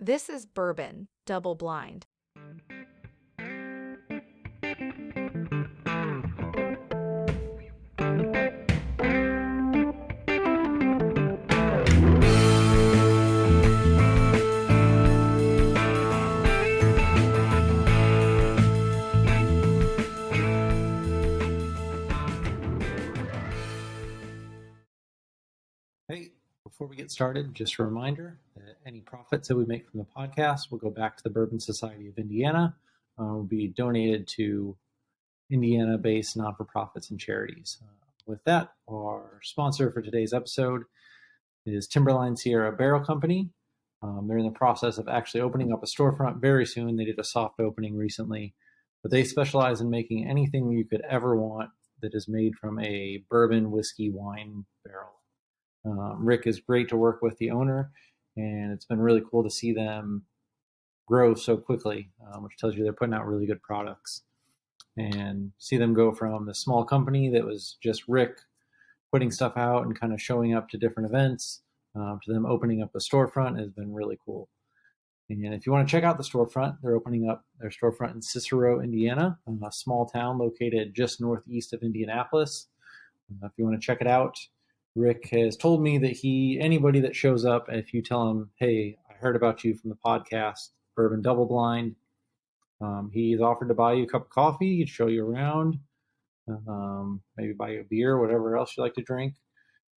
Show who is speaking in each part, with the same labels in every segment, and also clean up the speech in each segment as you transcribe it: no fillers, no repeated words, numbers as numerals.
Speaker 1: This is Bourbon, Double Blind.
Speaker 2: Hey, before we get started, just a reminder that any profits that we make from the podcast will go back to the Bourbon Society of Indiana, will be donated to Indiana-based not-for-profits and charities. With that, our sponsor for today's episode is Timberline Sierra Barrel Company. They're in the process of actually opening up a storefront very soon. They did a soft opening recently, but they specialize in making anything you could ever want that is made from a bourbon, whiskey, wine barrel. Rick is great to work with, the owner, and it's been really cool to see them grow so quickly, which tells you they're putting out really good products. And see them go from the small company that was just Rick putting stuff out and kind of showing up to different events to them opening up a storefront has been really cool. And if you want to check out the storefront, they're opening up their storefront in Cicero, Indiana, a small town located just northeast of Indianapolis. If you want to check it out, Rick has told me that anybody that shows up, if you tell him, hey, I heard about you from the podcast, Bourbon Double Blind, he's offered to buy you a cup of coffee, he'd show you around, maybe buy you a beer, whatever else you like to drink.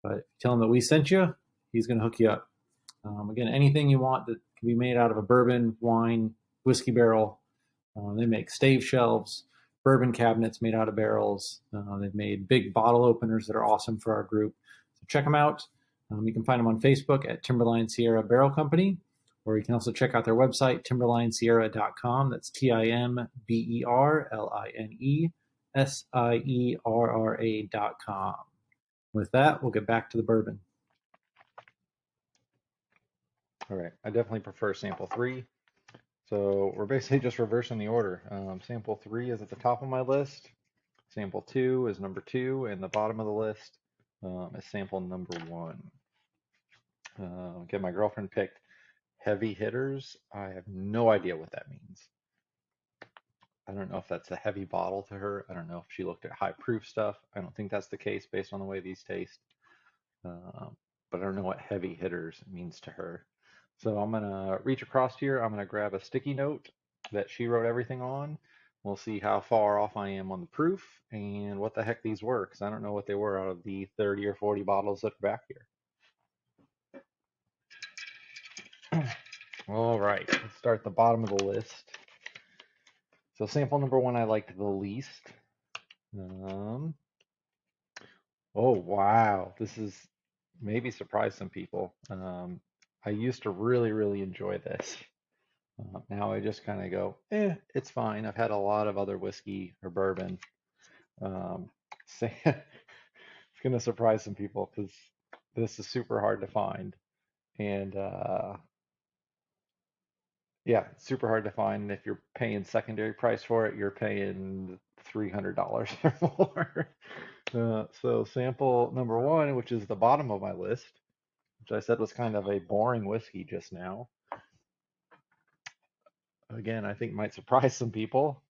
Speaker 2: But if you tell him that we sent you, he's going to hook you up. Again, anything you want that can be made out of a bourbon, wine, whiskey barrel. They make stave shelves, bourbon cabinets made out of barrels. They've made big bottle openers that are awesome for our group. So check them out. You can find them on Facebook at Timberline Sierra Barrel Company, or you can also check out their website, timberlinesierra.com. That's TimberlineSierra.com. With that, we'll get back to the bourbon.
Speaker 3: All right, I definitely prefer sample 3. So we're basically just reversing the order. Sample 3 is at the top of my list. Sample 2 is number 2, and the bottom of the list is sample number 1. Again, my girlfriend picked heavy hitters. I have no idea what that means. I don't know if that's a heavy bottle to her. I don't know if she looked at high proof stuff. I don't think that's the case based on the way these taste. But I don't know what heavy hitters means to her. So I'm going to reach across here. I'm going to grab a sticky note that she wrote everything on. We'll see how far off I am on the proof and what the heck these were, because I don't know what they were out of the 30 or 40 bottles that are back here. All right, let's start at the bottom of the list. So sample number 1 I liked the least. Oh, wow. This is maybe surprise some people. I used to really, really enjoy this. Now I just kind of go, it's fine. I've had a lot of other whiskey or bourbon. It's going to surprise some people because this is super hard to find. And yeah, super hard to find. If you're paying secondary price for it, you're paying $300 or more. So sample number 1, which is the bottom of my list, which I said was kind of a boring whiskey just now. Again, I think might surprise some people.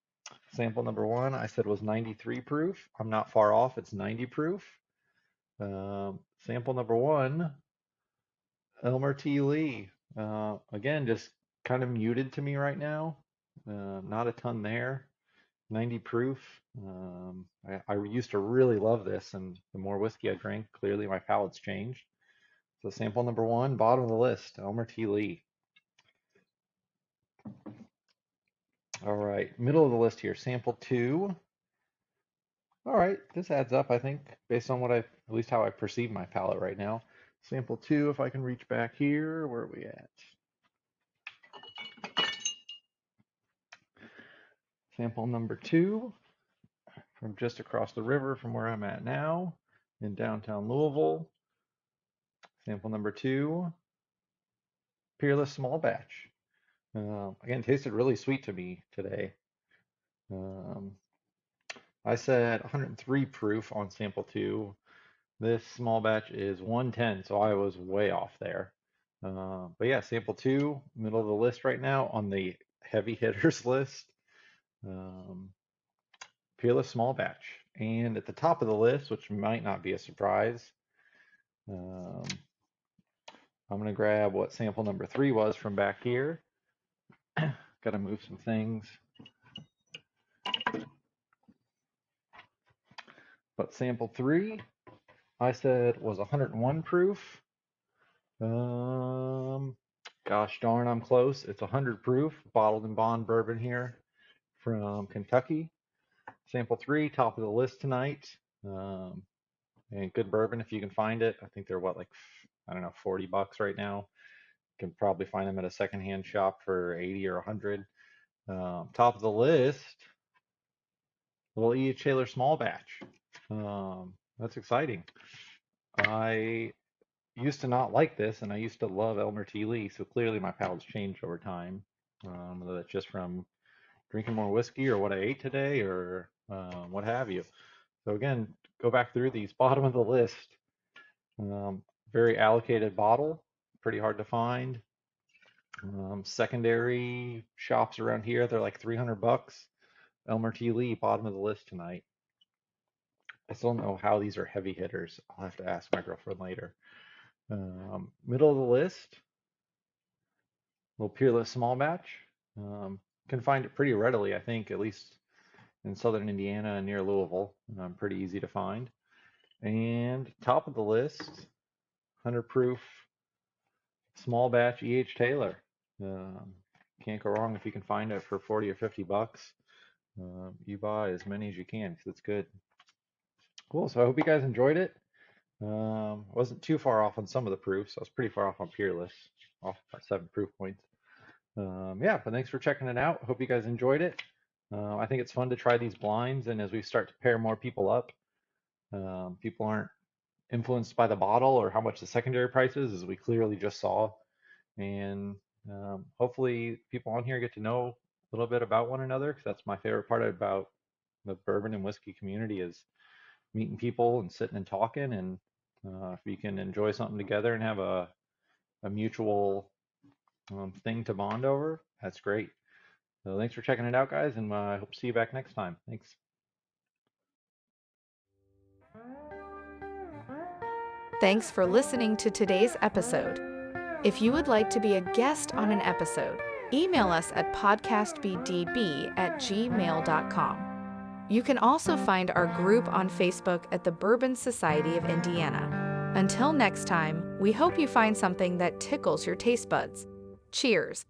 Speaker 3: Sample number 1, I said was 93 proof. I'm not far off. It's 90 proof. Sample number 1, Elmer T Lee. Again, just kind of muted to me right now. Not a ton there. 90 proof. I used to really love this, and the more whiskey I drank, clearly my palate's changed. So sample number 1, bottom of the list, Elmer T Lee. All right, middle of the list here, sample 2. All right, this adds up, I think, based on at least how I perceive my palate right now. Sample 2, if I can reach back here, where are we at? Sample number 2, from just across the river from where I'm at now, in downtown Louisville. Sample number 2, Peerless Small Batch. Again, tasted really sweet to me today. I said 103 proof on sample 2. This small batch is 110, so I was way off there. But yeah, sample 2, middle of the list right now on the heavy hitters list. Peerless small batch. And at the top of the list, which might not be a surprise, um, I'm going to grab what sample number 3 was from back here. Got to move some things. But sample 3, I said was 101 proof. Gosh darn, I'm close. It's 100 proof, bottled in bond bourbon here from Kentucky. Sample 3, top of the list tonight. And good bourbon if you can find it. I think they're like, I don't know, $40 right now. You can probably find them at a secondhand shop for 80 or 100. Top of the list, little E.H. Taylor small batch. That's exciting. I used to not like this, and I used to love Elmer T Lee, so clearly my palate's changed over time. Whether that's just from drinking more whiskey or what I ate today or what have you. So again, go back through these, bottom of the list. Very allocated bottle, pretty hard to find. Secondary shops around here, they're like $300. Elmer T Lee, bottom of the list tonight. I still don't know how these are heavy hitters. I'll have to ask my girlfriend later. Middle of the list, little Peerless small batch. Can find it pretty readily, I think, at least in southern Indiana and near Louisville. Pretty easy to find. And top of the list, 100 proof small batch E.H. Taylor. Can't go wrong if you can find it for 40 or $50. You buy as many as you can because it's good. Cool. So I hope you guys enjoyed it. Wasn't too far off on some of the proofs. I was pretty far off on Peerless, off by 7 proof points. Yeah, but thanks for checking it out. Hope you guys enjoyed it. I think it's fun to try these blinds, and as we start to pair more people up, people aren't influenced by the bottle or how much the secondary price is, as we clearly just saw. And hopefully people on here get to know a little bit about one another, because that's my favorite part about the bourbon and whiskey community is meeting people and sitting and talking. And if you can enjoy something together and have a mutual thing to bond over, that's great. So thanks for checking it out, guys, and I hope to see you back next time. Thanks.
Speaker 1: Thanks for listening to today's episode. If you would like to be a guest on an episode, email us at podcastbdb@gmail.com. You can also find our group on Facebook at the Bourbon Society of Indiana. Until next time, we hope you find something that tickles your taste buds. Cheers!